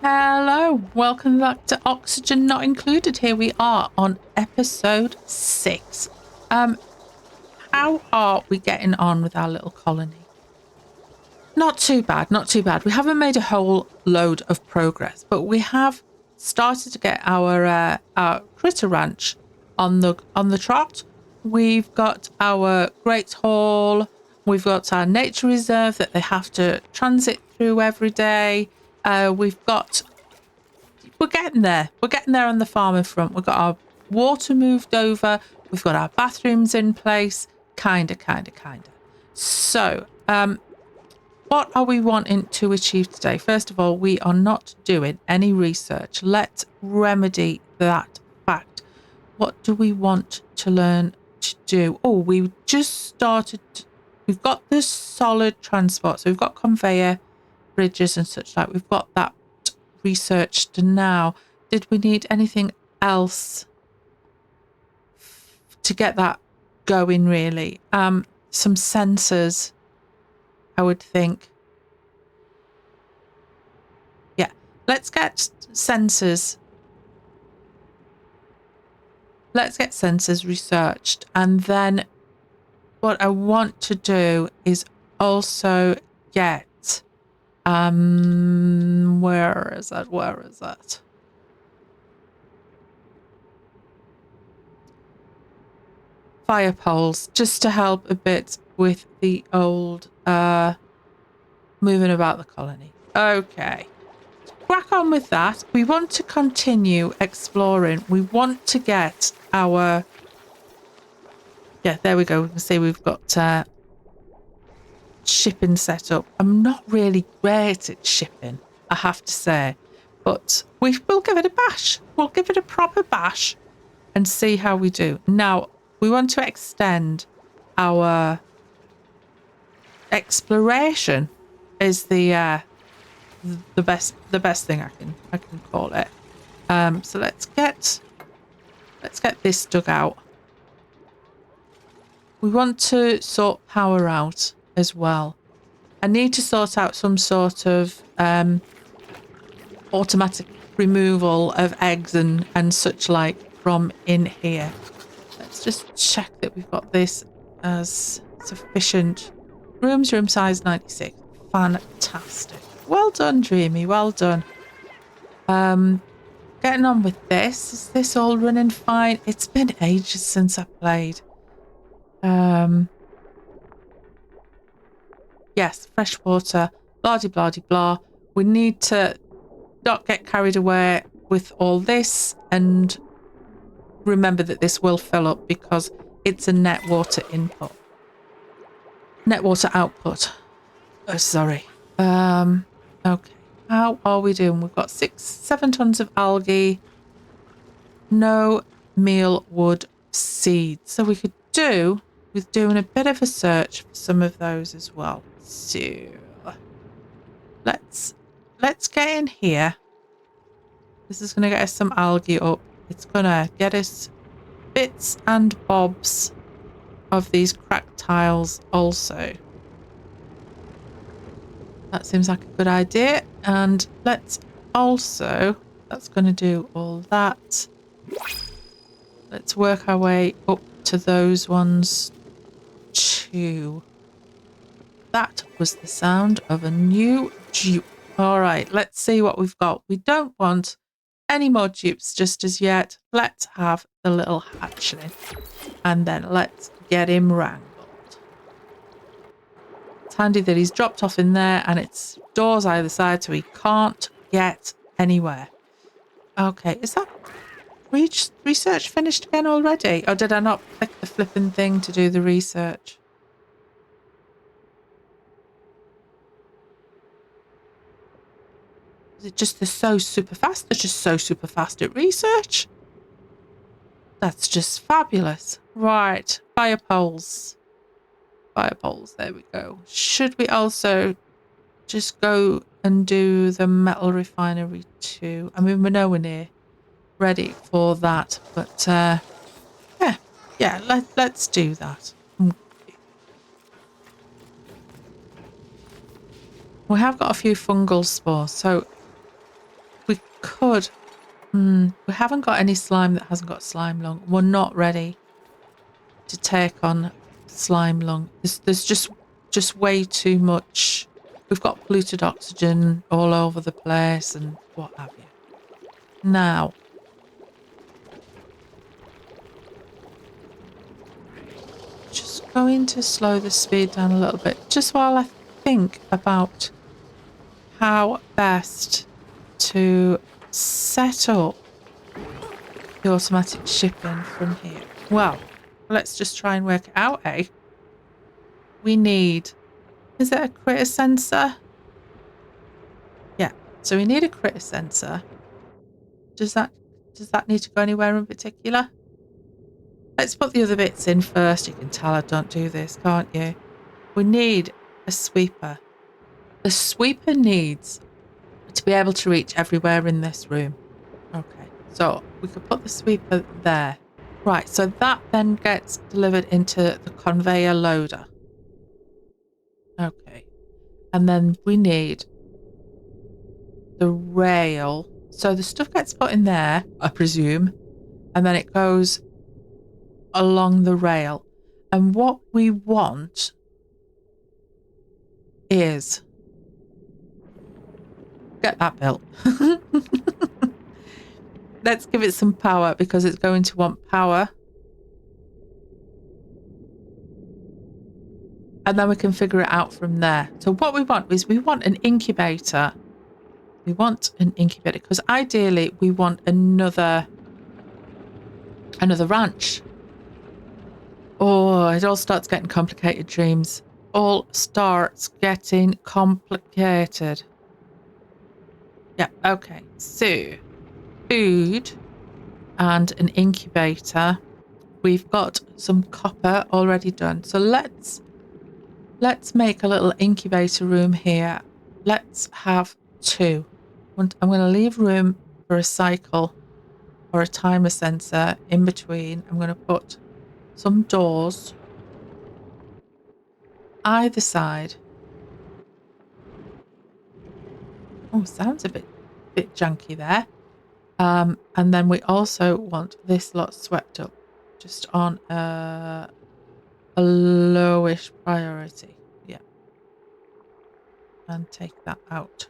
Hello, welcome back to Oxygen Not Included. Here we are on episode 6. How are we getting on with our little colony? Not too bad, not too bad. We haven't made a whole load of progress, but we have started to get our critter ranch on the trot. We've got our Great Hall. We've got our nature reserve that they have to transit through every day. We're getting there. We're getting there on the farming front. We've got our water moved over. We've got our bathrooms in place. Kinda. So, what are we wanting to achieve today? First of all, we are not doing any research. Let's remedy that fact. What do we want to learn to do? Oh, we just started. We've got the solid transport. So we've got conveyor bridges and such like. We've got that researched now. Did we need anything else to get that going, really? Some sensors, I would think. Yeah, let's get sensors. Let's get sensors researched. And then what I want to do is also get where is that? Fire poles, just to help a bit with the old moving about the colony. Okay, crack on with that. We want to continue exploring. We want to get our there we go. We can see we've got shipping set up. I'm not really great at shipping, I have to say, but we'll give it a bash. We'll give it a proper bash and see how we do. Now, we want to extend our exploration is the best thing I can call it. So let's get this dug out. We want to sort power out as well. I need to sort out some sort of automatic removal of eggs and such like from in here. Let's just check that we've got this as sufficient. Room size 96. Fantastic. Well done, Dreamy. Well done. Getting on with this. Is this all running fine? It's been ages since I played. Yes, fresh water, blah de blah de blah. We need to not get carried away with all this and remember that this will fill up because it's a net water input. Net water output. Oh, sorry. Okay. How are we doing? We've got 7 tons of algae. No mealwood seeds. So we could do with doing a bit of a search for some of those as well. So let's get in here. This is going to get us some algae up. It's going to get us bits and bobs of these cracked tiles also. That seems like a good idea. And let's also, that's going to do all that. Let's work our way up to those ones too. That was the sound of a new dupe. All right, let's see what we've got. We don't want any more dupes just as yet. Let's have the little hatchling. And then let's get him wrangled. It's handy that he's dropped off in there and it's doors either side so he can't get anywhere. Okay, is that research finished again already? Or did I not click the flipping thing to do the research? Is it just they're so super fast? They're just so super fast at research. That's just fabulous. Right, fire poles. Fire poles, there we go. Should we also just go and do the metal refinery too? I mean, we're nowhere near ready for that, but let's do that. We have got a few fungal spores, so could. We haven't got any slime that hasn't got slime lung. We're not ready to take on slime lung. There's just way too much. We've got polluted oxygen all over the place and what have you. Now, just going to slow the speed down a little bit, just while I think about how best to set up the automatic shipping from here. Well, let's just try and work it out, eh? We need, is it a critter sensor? Yeah, so we need a critter sensor. Does that need to go anywhere in particular? Let's put the other bits in first. You can tell I don't do this, can't you? We need a sweeper. The sweeper needs to be able to reach everywhere in this room. Okay, so we could put the sweeper there. Right, so that then gets delivered into the conveyor loader. Okay, and then we need the rail. So the stuff gets put in there, I presume, and then it goes along the rail. And what we want is get that built. Let's give it some power because it's going to want power. And then we can figure it out from there. So what we want is we want an incubator. We want an incubator because ideally we want another ranch. Oh, it all starts getting complicated, dreams. All starts getting complicated. Yeah, okay. So, food and an incubator. We've got some copper already done. So let's make a little incubator room here. Let's have 2. I'm going to leave room for a cycle or a timer sensor in between. I'm going to put some doors either side. Oh, sounds a bit janky there. And then we also want this lot swept up just on a lowish priority. Yeah. And take that out.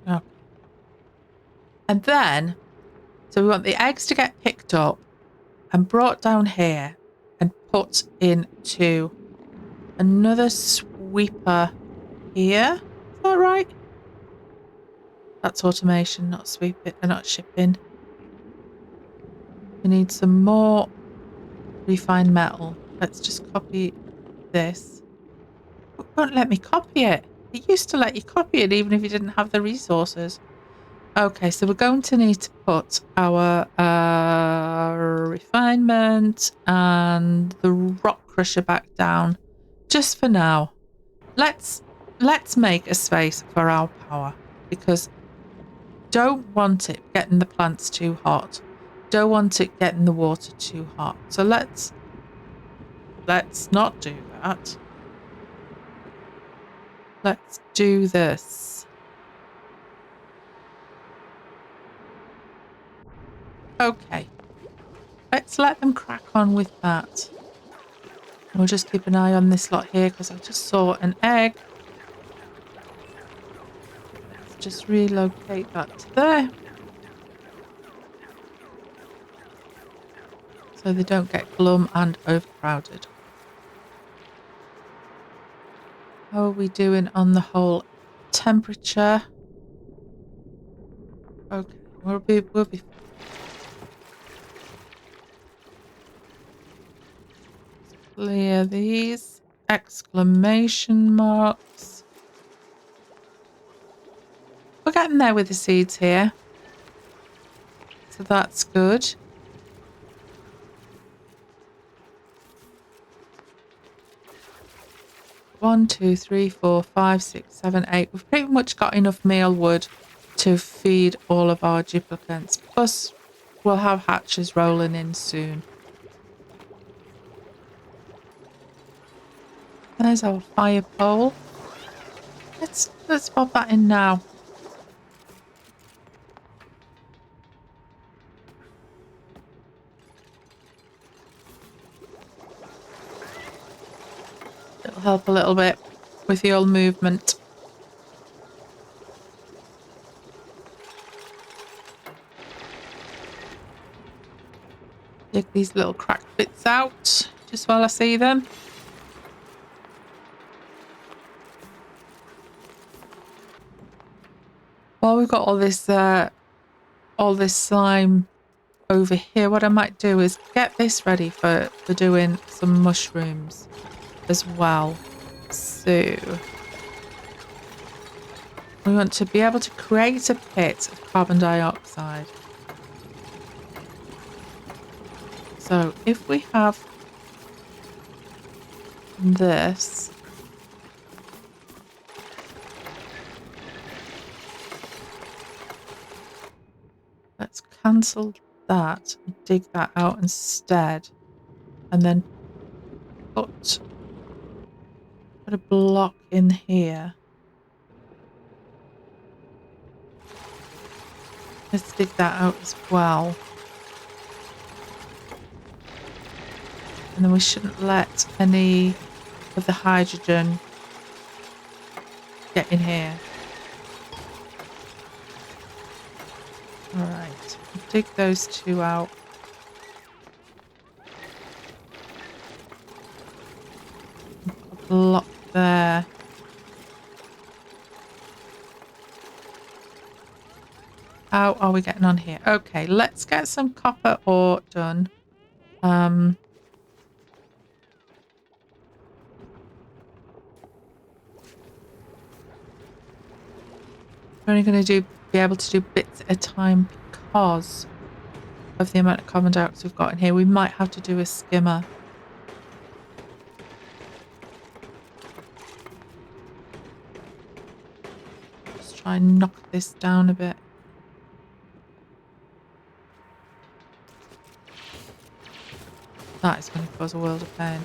Okay. And then, so we want the eggs to get picked up and brought down here and put into another sweeper here. Is that right? That's automation, not sweeping, not shipping. We need some more refined metal. Let's just copy this. It won't let me copy it. It used to let you copy it even if you didn't have the resources. Okay, so we're going to need to put our refinement and the rock crusher back down just for now. Let's make a space for our power because don't want it getting the plants too hot. Don't want it getting the water too hot. So let's not do that. Let's do this. Okay. Let's let them crack on with that. We'll just keep an eye on this lot here because I just saw an egg. Let's just relocate that to there. So they don't get glum and overcrowded. How are we doing on the whole temperature? Okay, we'll be fine. Clear these exclamation marks. We're getting there with the seeds here. So that's good. One, 2, 3, 4, 5, 6, 7, 8. We've pretty much got enough mealwood to feed all of our duplicants. Plus, we'll have hatches rolling in soon. There's our fire pole. Let's pop that in now. It'll help a little bit with the old movement. Dig these little cracked bits out just while I see them. While we've got all this slime over here, what I might do is get this ready for doing some mushrooms as well. So we want to be able to create a pit of carbon dioxide. So if we have this, let's cancel that and dig that out instead, and then put a block in here. Let's dig that out as well. And then we shouldn't let any of the hydrogen get in here. All right, dig those two out. Put a block there. How are we getting on here? Okay, let's get some copper ore done. We're only going to be able to do bits at a time because of the amount of carbon dioxide we've got in here. We might have to do a skimmer. Just try and knock this down a bit. That is going to cause a world of pain.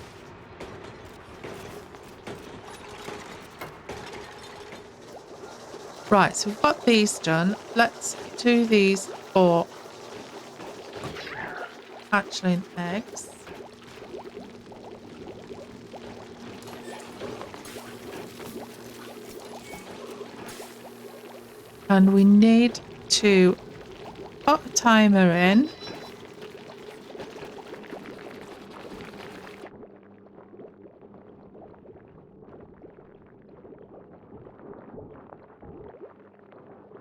Right, so we've got these done. Let's do these for hatchling eggs. And we need to put a timer in.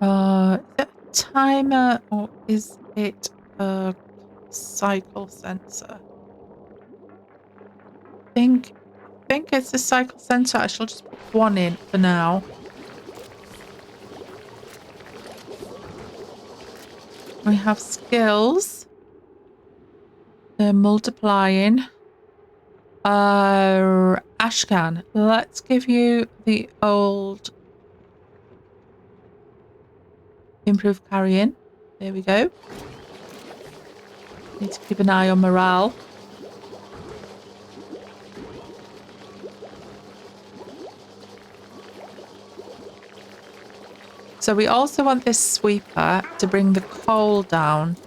Is it a timer or is it a cycle sensor? I think it's a cycle sensor. I shall just put one in for now. We have skills. They're multiplying. Ashcan, let's give you the old improved carrying. There we go. Need to keep an eye on morale. So we also want this sweeper to bring the coal down,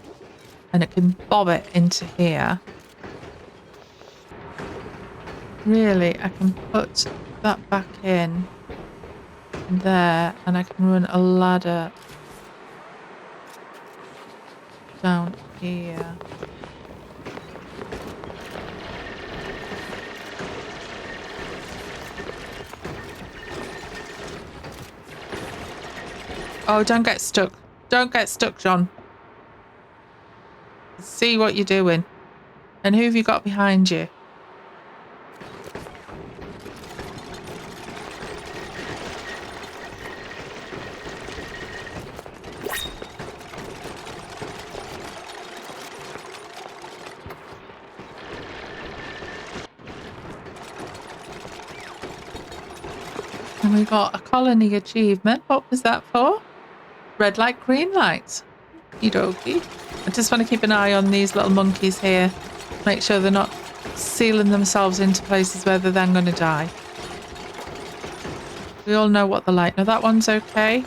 and it can bob it into here. Really, I can put that back in there, and I can run a ladder down here. Oh, don't get stuck. Don't get stuck, John. See what you're doing. And who have you got behind you? And we got a colony achievement. What was that for? Red light, green light. Okie I just want to keep an eye on these little monkeys here. Make sure they're not sealing themselves into places where they're then going to die. We all know what they're like. Now that one's okay.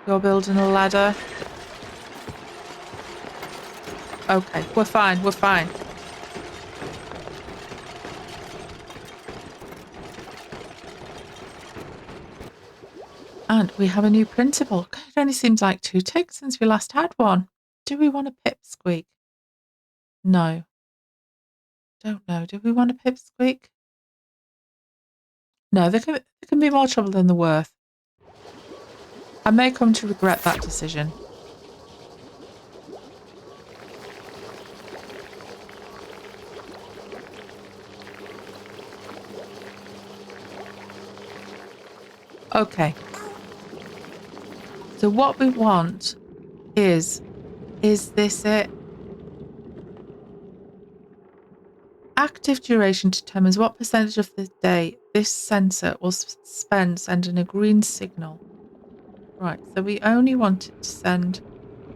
You're building a ladder. Okay, we're fine. We're fine. And we have a new printable. It only seems like 2 ticks since we last had one. Do we want a pipsqueak? No. Don't know. Do we want a pipsqueak? No, there can be more trouble than they're worth. I may come to regret that decision. Okay. So what we want is this it? Active duration determines what percentage of the day this sensor will spend sending a green signal. Right, so we only want it to send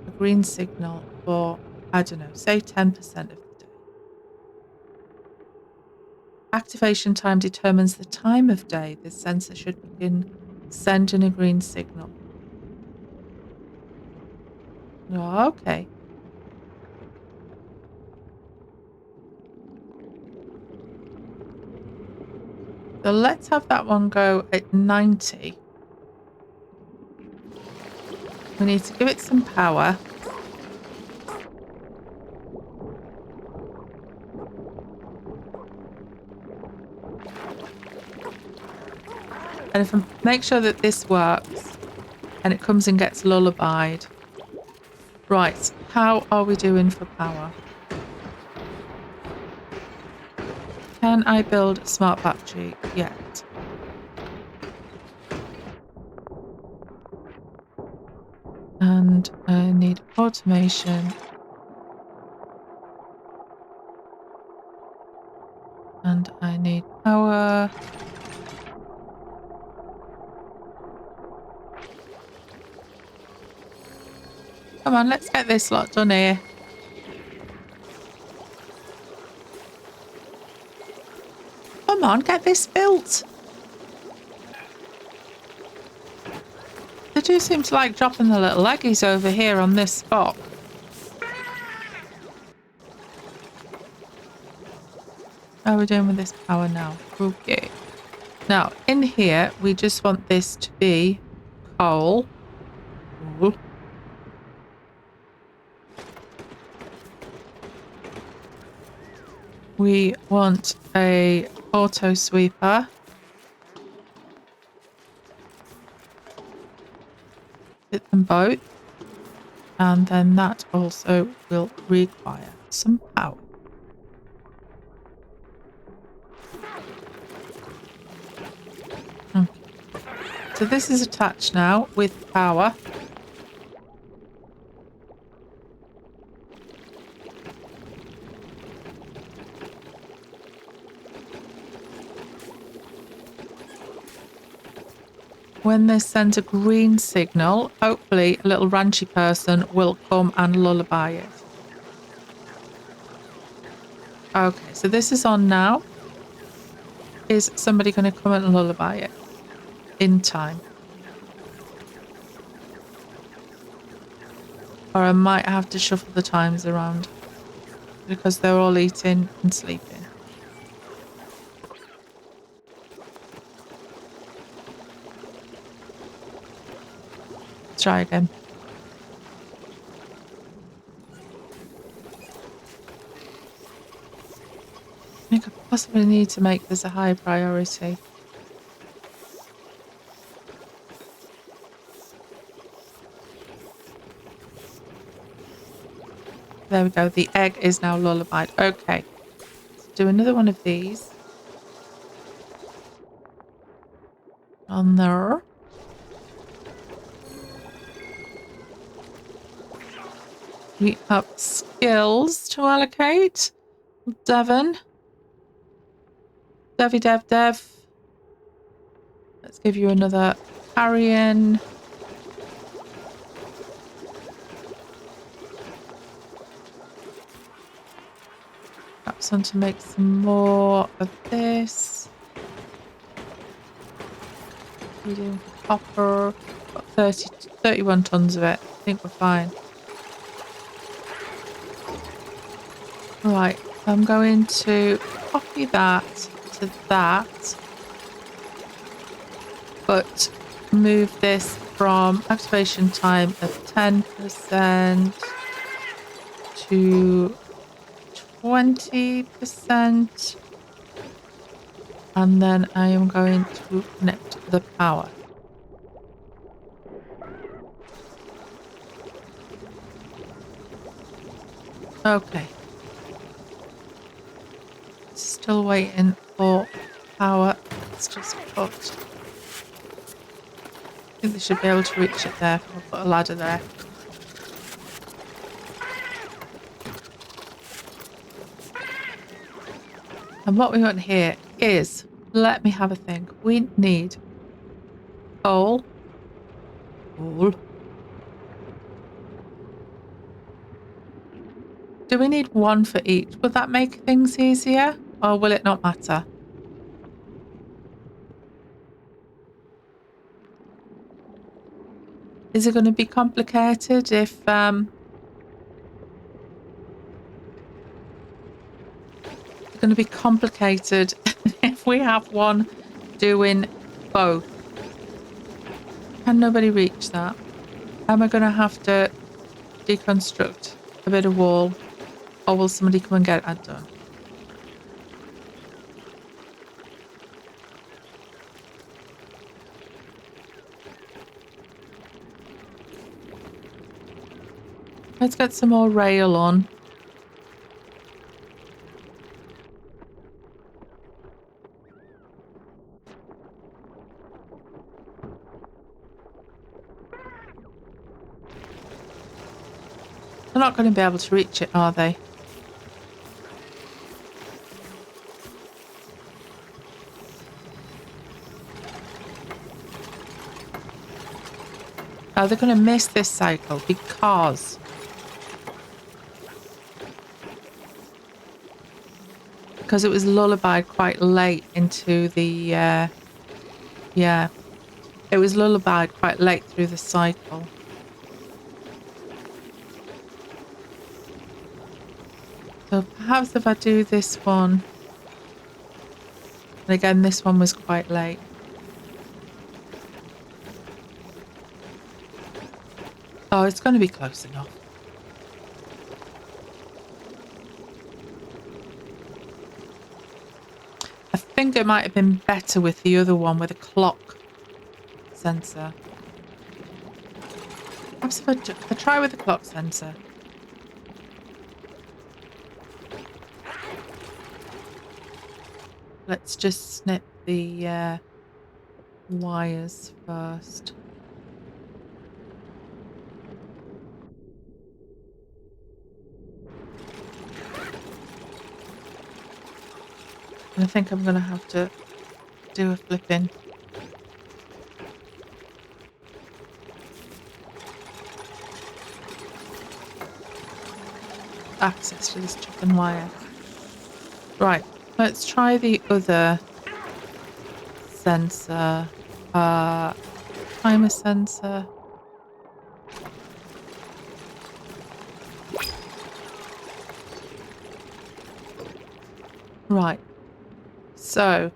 a green signal for, I don't know, say 10% of the day. Activation time determines the time of day the sensor should begin sending a green signal. Oh, okay. So let's have that one go at 90. We need to give it some power. And if I make sure that this works and it comes and gets lullabied. Right, how are we doing for power? Can I build a smart battery yet? And I need automation. And I need power. Come on, let's get this lot done here. Come on, get this built. They do seem to like dropping the little leggies over here on this spot. How are we doing with this power now? Okay. Now, in here, we just want this to be coal. Ooh. We want a auto sweeper. Hit them both. And then that also will require some power. Okay. So this is attached now with power. When this sends a green signal, hopefully a little ranchy person will come and lullaby it. Okay, so this is on now. Is somebody going to come and lullaby it in time? Or I might have to shuffle the times around because they're all eating and sleeping. Let's try again. I could possibly need to make this a high priority. There we go. The egg is now lullabied. Okay. Let's do another one of these. On there. We have skills to allocate. Devon. Dev. Let's give you another carrion. Perhaps want to make some more of this. We're doing copper. Got 31 tons of it. I think we're fine. Right, I'm going to copy that to that, but move this from activation time of 10% to 20%. And then I am going to connect the power. Okay. Still waiting for power. It's just put. I think they should be able to reach it there. I'll put a ladder there. And what we want here is, let me have a think. We need coal. Coal. Do we need one for each? Will that make things easier, or will it not matter? Is it going to be complicated if it's going to be complicated if we have one doing both? Can nobody reach that? Am I going to have to deconstruct a bit of wall, or will somebody come and get that done? Let's get some more rail on. They're not going to be able to reach it, are they? Oh, they're going to miss this cycle because it was lullabied quite late into the yeah, it was lullabied quite late through the cycle. So perhaps if I do this one, and again this one was quite late. Oh, it's going to be close enough. I think it might have been better with the other one with a clock sensor. Perhaps if I try with the clock sensor. Let's just snip the wires first. And I think I'm going to have to do a flipping. Access to this chicken wire. Right, let's try the other sensor. Timer sensor. Right. So,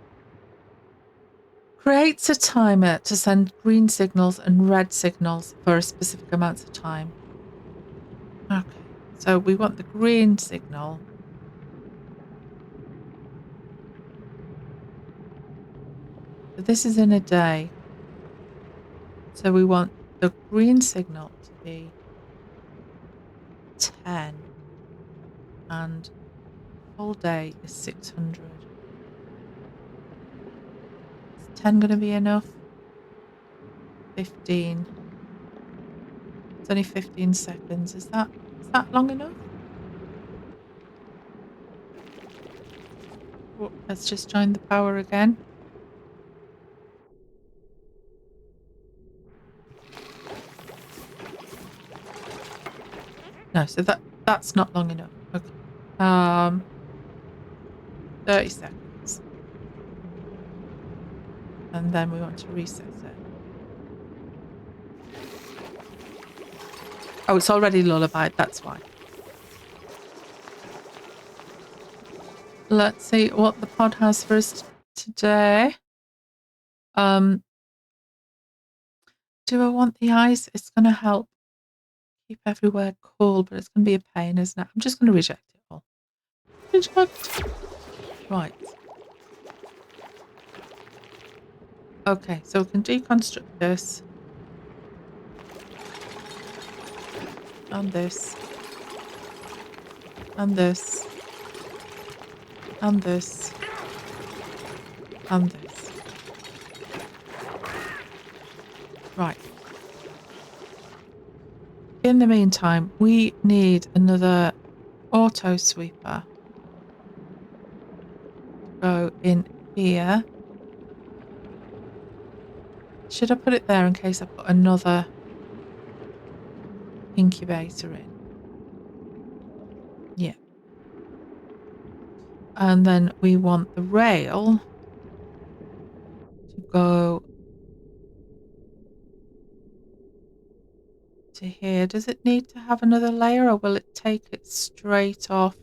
creates a timer to send green signals and red signals for a specific amount of time. Okay, so we want the green signal. So this is in a day. So we want the green signal to be 10 and full day is 600. 10 going to be enough? 15. It's only 15 seconds. Is that long enough? Well, let's just join the power again. No, so that's not long enough. Okay. 30 seconds. And then we want to reset it. Oh, it's already lullabied, that's why. Let's see what the pod has for us today. Do I want the ice? It's going to help keep everywhere cool, but it's going to be a pain, isn't it? I'm just going to reject it all. Reject. Right. Okay, so we can deconstruct this. And this. And this. And this. And this. Right. In the meantime, we need another auto sweeper to go in here. Should I put it there in case I put another incubator in? Yeah. And then we want the rail to go to here. Does it need to have another layer, or will it take it straight off?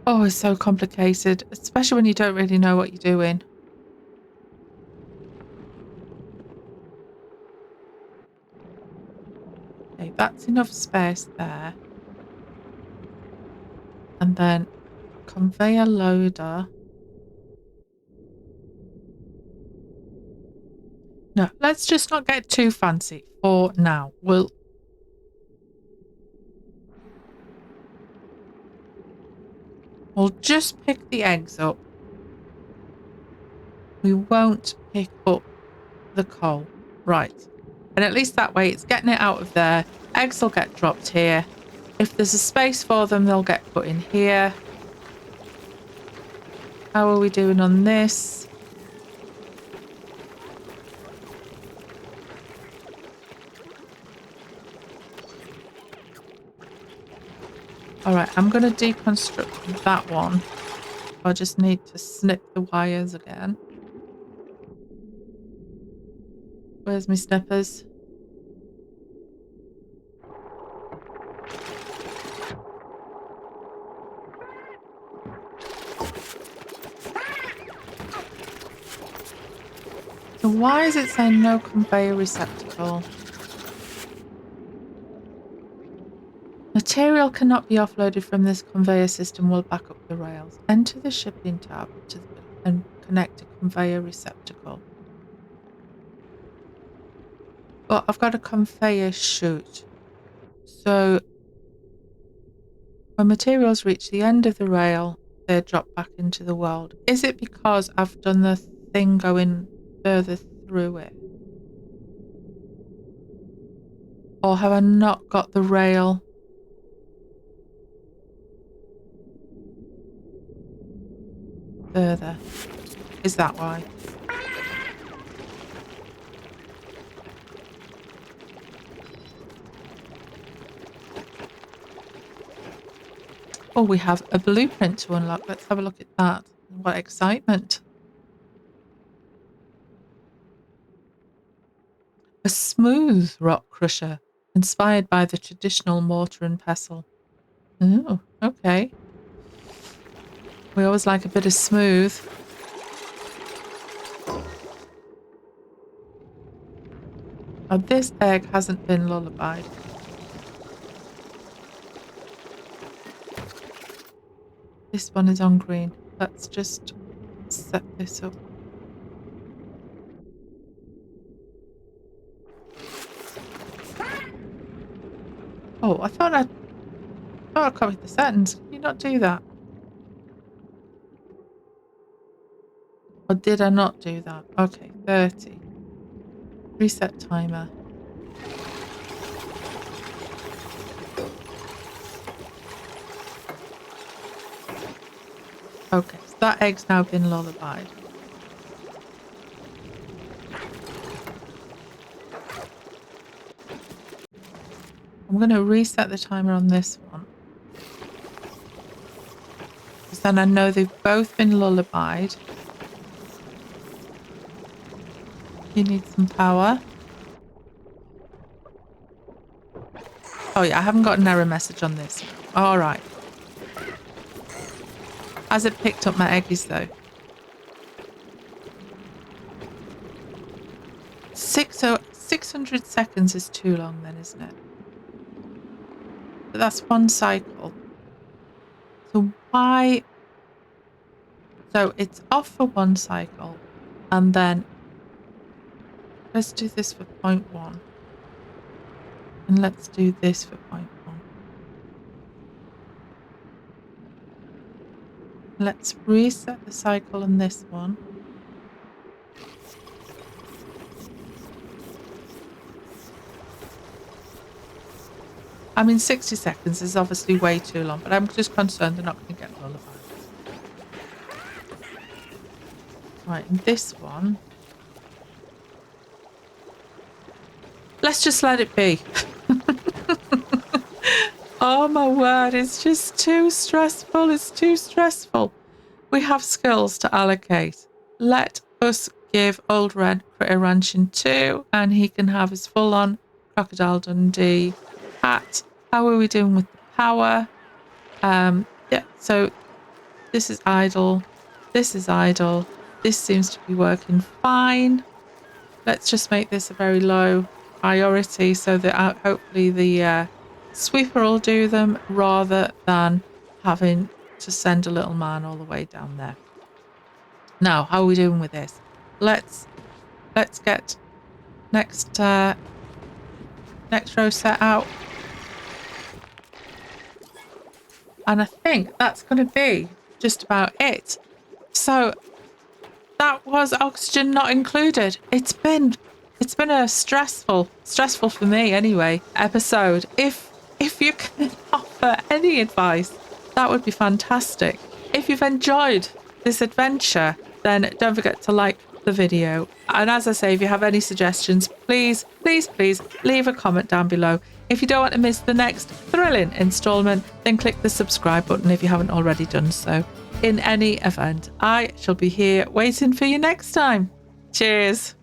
Oh, it's so complicated, especially when you don't really know what you're doing. Okay, that's enough space there. And then conveyor loader. No, let's just not get too fancy for now. We'll just pick the eggs up. We won't pick up the coal. Right. And at least that way it's getting it out of there. Eggs will get dropped here. If there's a space for them, they'll get put in here. How are we doing on this? All right, I'm going to deconstruct that one. I just need to snip the wires again. Where's my snippers? So why is it saying no conveyor receptacle? Material cannot be offloaded from this conveyor system will back up the rails. Enter the shipping tab and connect a conveyor receptacle. But I've got a conveyor chute. So when materials reach the end of the rail, they're dropped back into the world. Is it because I've done the thing going further through it? Or have I not got the rail? Further. Is that why? Oh, we have a blueprint to unlock. Let's have a look at that. What excitement. A smooth rock crusher, inspired by the traditional mortar and pestle. Oh, okay. We always like a bit of smooth. Oh, this egg hasn't been lullabied. This one is on green. Let's just set this up. Oh, I thought I copied the settings. Can you not do that? Or did I not do that? Okay, 30. Reset timer. Okay, so that egg's now been lullabied. I'm going to reset the timer on this one. Because then I know they've both been lullabied. You need some power. Oh yeah, I haven't got an error message on this. All right. Has it picked up my eggies though? 600 seconds is too long then, isn't it? But that's one cycle. So why? So it's off for one cycle, and then let's do this for 0.1. And let's do this for 0.1. Let's reset the cycle on this one. I mean, 60 seconds is obviously way too long, but I'm just concerned they're not going to get lullabies. Right, and this one. Let's just let it be. Oh my word, it's just too stressful. It's too stressful. We have skills to allocate. Let us give Old Red Critter Ranching 2, and he can have his full-on Crocodile Dundee hat. How are we doing with the power? Yeah, so this is idle. This is idle. This seems to be working fine. Let's just make this a very low priority so that hopefully the sweeper will do them rather than having to send a little man all the way down there. Now, how are we doing with this? Let's get next row set out. And I think that's going to be just about it. So that was oxygen not included. It's been a stressful for me anyway, episode. If you can offer any advice, that would be fantastic. If you've enjoyed this adventure, then don't forget to like the video. And as I say, if you have any suggestions, please leave a comment down below. If you don't want to miss the next thrilling installment, then click the subscribe button if you haven't already done so. In any event, I shall be here waiting for you next time. Cheers.